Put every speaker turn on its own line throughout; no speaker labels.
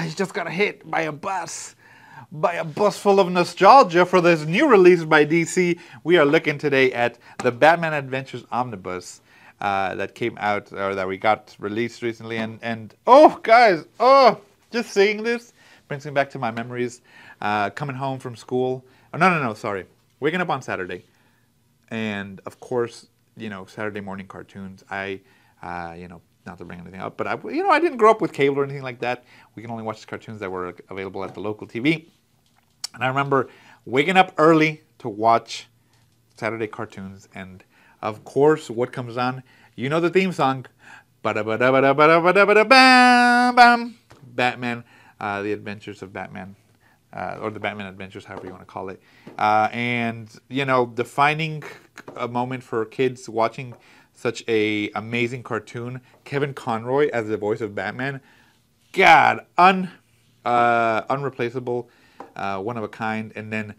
he just got hit by a bus full of nostalgia for this new release by DC. We are looking today at the Batman Adventures Omnibus that came out, or that we got released recently. And oh, guys, just seeing this brings me back to my memories coming home from school. Oh, no, sorry. Waking up on Saturday. And, of course, Saturday morning cartoons. Not to bring anything up, but I didn't grow up with cable or anything like that. We can only watch the cartoons that were available at the local TV. And I remember waking up early to watch Saturday cartoons. And, of course, what comes on? You know the theme song. Batman, The Adventures of Batman. Or the Batman Adventures, however you want to call it. Defining a moment for kids watching such a amazing cartoon. Kevin Conroy as the voice of Batman. God, unreplaceable, one of a kind. And then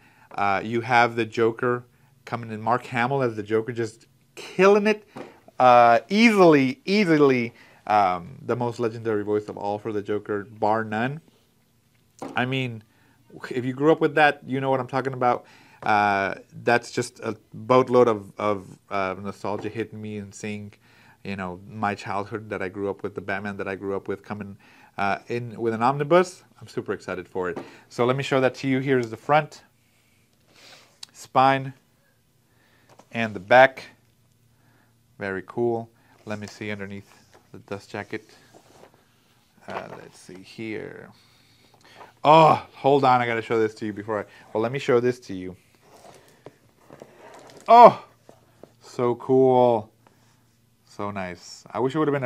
you have the Joker coming in. Mark Hamill as the Joker, just killing it. Easily the most legendary voice of all for the Joker, bar none. I mean, if you grew up with that, you know what I'm talking about. That's just a boatload of nostalgia hitting me and seeing, my childhood that I grew up with, the Batman that I grew up with coming in with an omnibus. I'm super excited for it. So let me show that to you. Here's the front, spine, and the back. Very cool. Let me see underneath the dust jacket. Let's see here. Oh, hold on. I got to show this to you before let me show this to you. Oh, so cool. So nice. I wish it would have been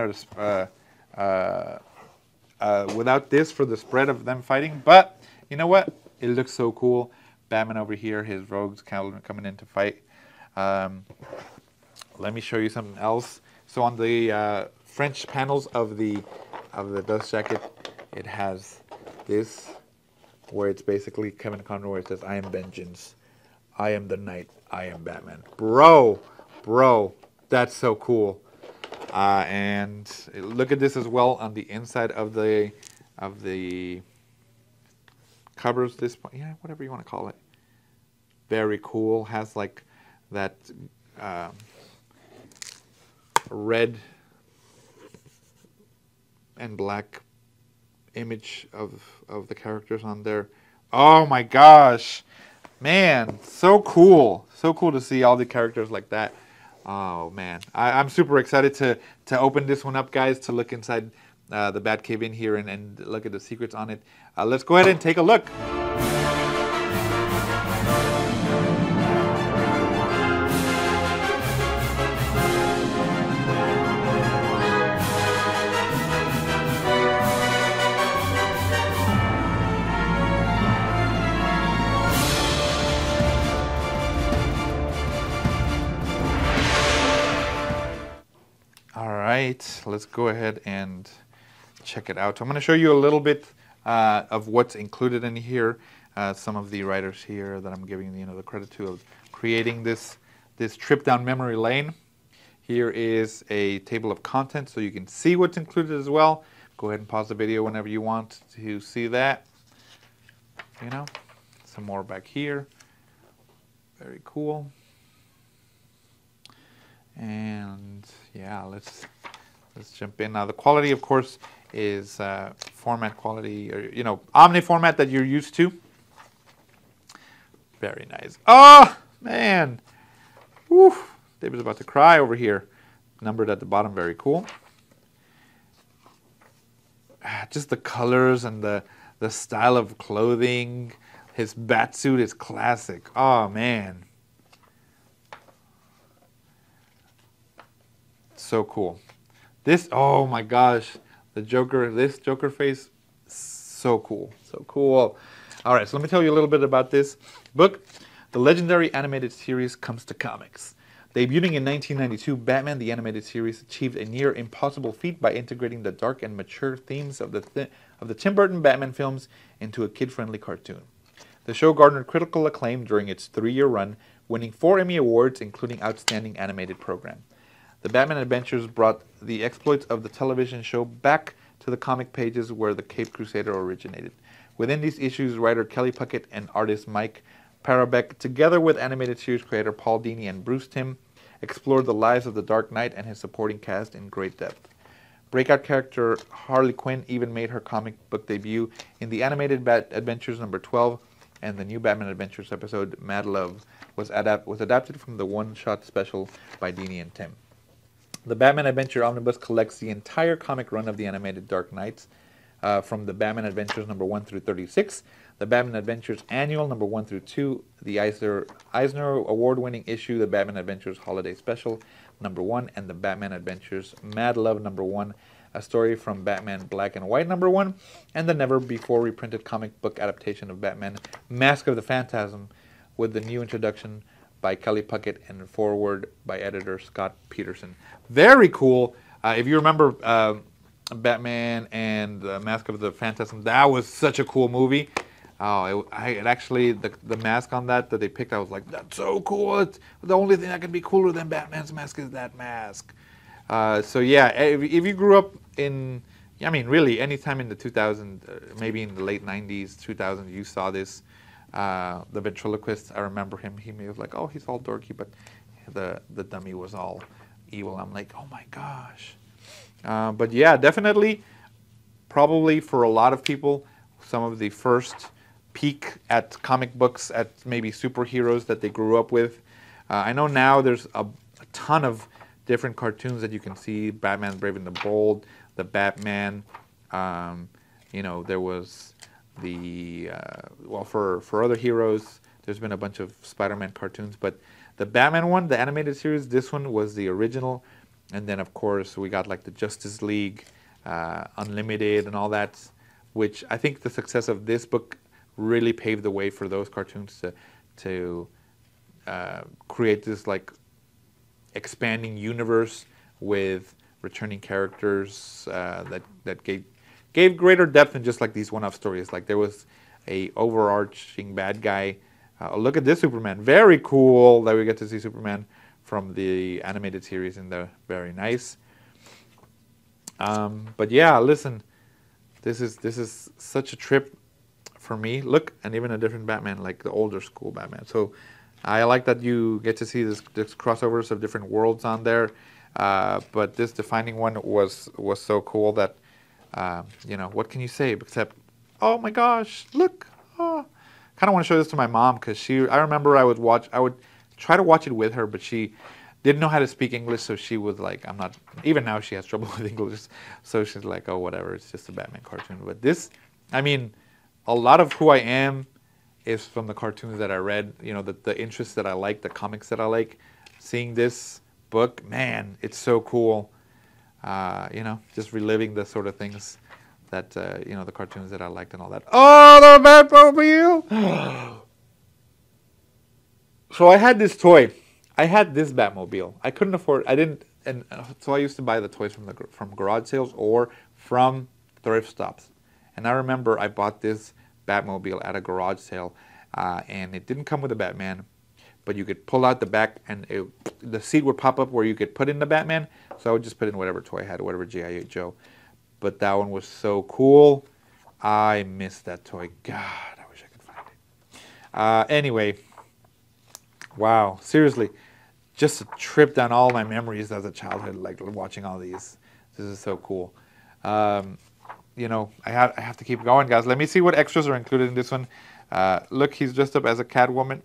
without this for the spread of them fighting. But you know what? It looks so cool. Batman over here, his rogues coming in to fight. Let me show you something else. So on the French panels of the dust jacket, it has this, where it's basically Kevin Conroy. It says, "I am vengeance. I am the knight. I am Batman." Bro, that's so cool. And look at this as well on the inside of the covers. Whatever you want to call it. Very cool. Has like that red and black image of the characters on there. Oh my gosh, man, so cool. So cool to see all the characters like that. Oh man, I'm super excited to open this one up, guys, to look inside the Batcave in here and look at the secrets on it. Let's go ahead and take a look. Alright, let's go ahead and check it out. I'm going to show you a little bit of what's included in here. Some of the writers here that I'm giving the credit to of creating this trip down memory lane. Here is a table of contents so you can see what's included as well. Go ahead and pause the video whenever you want to see that. Some more back here. Very cool. And yeah, let's jump in. Now the quality, of course, is format quality, or Omni format that you're used to. Very nice. Oh man, woo! David's about to cry over here. Numbered at the bottom, very cool. Just the colors and the style of clothing. His bat suit is classic. Oh man. So cool. This, oh my gosh, this Joker face, so cool, so cool. All right, so let me tell you a little bit about this book. The legendary animated series comes to comics. Debuting in 1992, Batman the Animated Series achieved a near impossible feat by integrating the dark and mature themes of the Tim Burton Batman films into a kid-friendly cartoon. The show garnered critical acclaim during its 3-year run, winning 4 Emmy Awards, including Outstanding Animated Program. The Batman Adventures brought the exploits of the television show back to the comic pages where the Caped Crusader originated. Within these issues, writer Kelly Puckett and artist Mike Parobeck, together with animated series creator Paul Dini and Bruce Timm, explored the lives of the Dark Knight and his supporting cast in great depth. Breakout character Harley Quinn even made her comic book debut in the animated Bat Adventures number 12, and the new Batman Adventures episode Mad Love was adapted from the one-shot special by Dini and Timm. The Batman Adventure Omnibus collects the entire comic run of the animated Dark Knights, from the Batman Adventures number 1 through 36, the Batman Adventures Annual number 1 through 2, the Eisner Award-winning issue, the Batman Adventures Holiday Special number 1, and the Batman Adventures Mad Love number 1, a story from Batman Black and White number 1, and the never-before reprinted comic book adaptation of Batman Mask of the Phantasm, with the new introduction by Kelly Puckett and foreword by editor Scott Peterson. Very cool. If you remember Batman and Mask of the Phantasm, that was such a cool movie. Oh, it actually, the mask on that they picked, I was like, that's so cool. It's the only thing that can be cooler than Batman's mask is that mask. So yeah, if you grew up in, I mean, really, anytime in the 2000s, maybe in the late 90s, 2000s, you saw this. The ventriloquist, I remember him. He was like, oh, he's all dorky, but the dummy was all evil. I'm like, oh my gosh. But yeah, definitely, probably for a lot of people, some of the first peek at comic books, at maybe superheroes that they grew up with. I know now there's a ton of different cartoons that you can see. Batman Brave and the Bold, the Batman. You know, there was the, well, for other heroes, there's been a bunch of Spider-Man cartoons. But the Batman one, the animated series, this one was the original. And then, of course, we got like the Justice League, Unlimited, and all that, which I think the success of this book really paved the way for those cartoons to create this like expanding universe with returning characters that gave greater depth than just like these one-off stories. Like there was a overarching bad guy. Look at this Superman. Very cool that we get to see Superman from the animated series in there. Very nice. But yeah, listen, this is such a trip for me. Look, and even a different Batman, like the older school Batman. So I like that you get to see this crossovers of different worlds on there. But this defining one was so cool that you know, what can you say except, oh my gosh, look. Oh. Kind of want to show this to my mom because I remember I would try to watch it with her, but she didn't know how to speak English, so she was like, I'm not, even now she has trouble with English, so she's like, oh, whatever, it's just a Batman cartoon. But this, I mean, a lot of who I am is from the cartoons that I read, you know, the interests that I like, the comics that I like. Seeing this book, man, it's so cool, you know, just reliving the sort of things that, you know, the cartoons that I liked and all that. Oh, the Batmobile! So I had this toy. I had this Batmobile. I couldn't afford, so I used to buy the toys from garage sales or from thrift stops. And I remember I bought this Batmobile at a garage sale, and it didn't come with a Batman, but you could pull out the back and the seat would pop up where you could put in the Batman. So I would just put in whatever toy I had, whatever G.I. Joe. But that one was so cool. I missed that toy. God, I wish I could find it. Anyway, wow, seriously, just a trip down all my memories as a childhood, like watching all these. This is so cool. You know, I have to keep going, guys. Let me see what extras are included in this one. Look, he's dressed up as a Catwoman.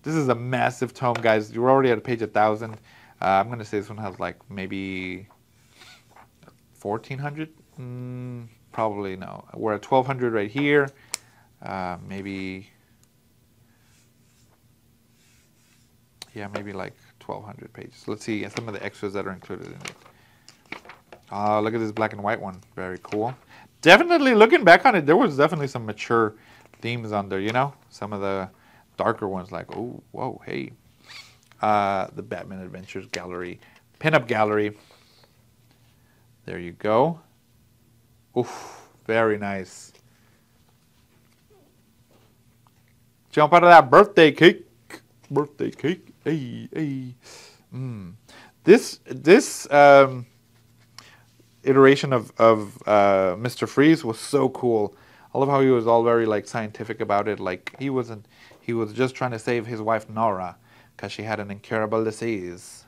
This is a massive tome, guys. You're already at page 1,000. I'm going to say this one has like maybe 1,400? Probably no. We're at 1,200 right here. Maybe, yeah, maybe like 1,200 pages. Let's see some of the extras that are included in it. Look at this black and white one. Very cool. Definitely, looking back on it, there was definitely some mature themes on there, you know? Some of the darker ones like, oh, whoa, hey. The Batman Adventures Gallery, pinup gallery. There you go. Oof, very nice. Jump out of that birthday cake. Birthday cake. Hey, hey. iteration of Mr. Freeze was so cool. I love how he was all very like scientific about it. Like he was just trying to save his wife Nora because she had an incurable disease.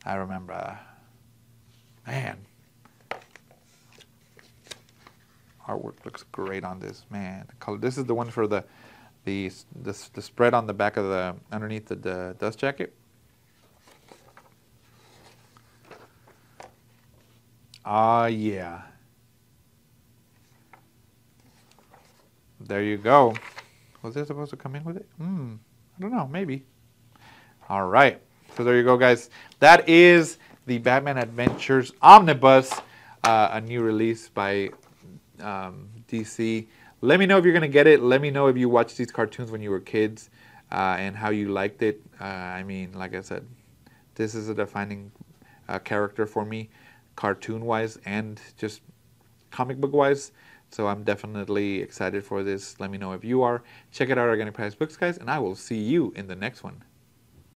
I remember. Man, artwork looks great on this. Man, the color. This is the one for the spread on the back of the underneath the dust jacket. Ah, yeah. There you go. Was this supposed to come in with it? I don't know. Maybe. All right. So there you go, guys. That is the Batman Adventures Omnibus, a new release by DC. Let me know if you're going to get it. Let me know if you watched these cartoons when you were kids and how you liked it. I mean, like I said, this is a defining character for me, cartoon-wise and just comic book-wise. So I'm definitely excited for this. Let me know if you are. Check it out, Organic Price Books, guys, and I will see you in the next one.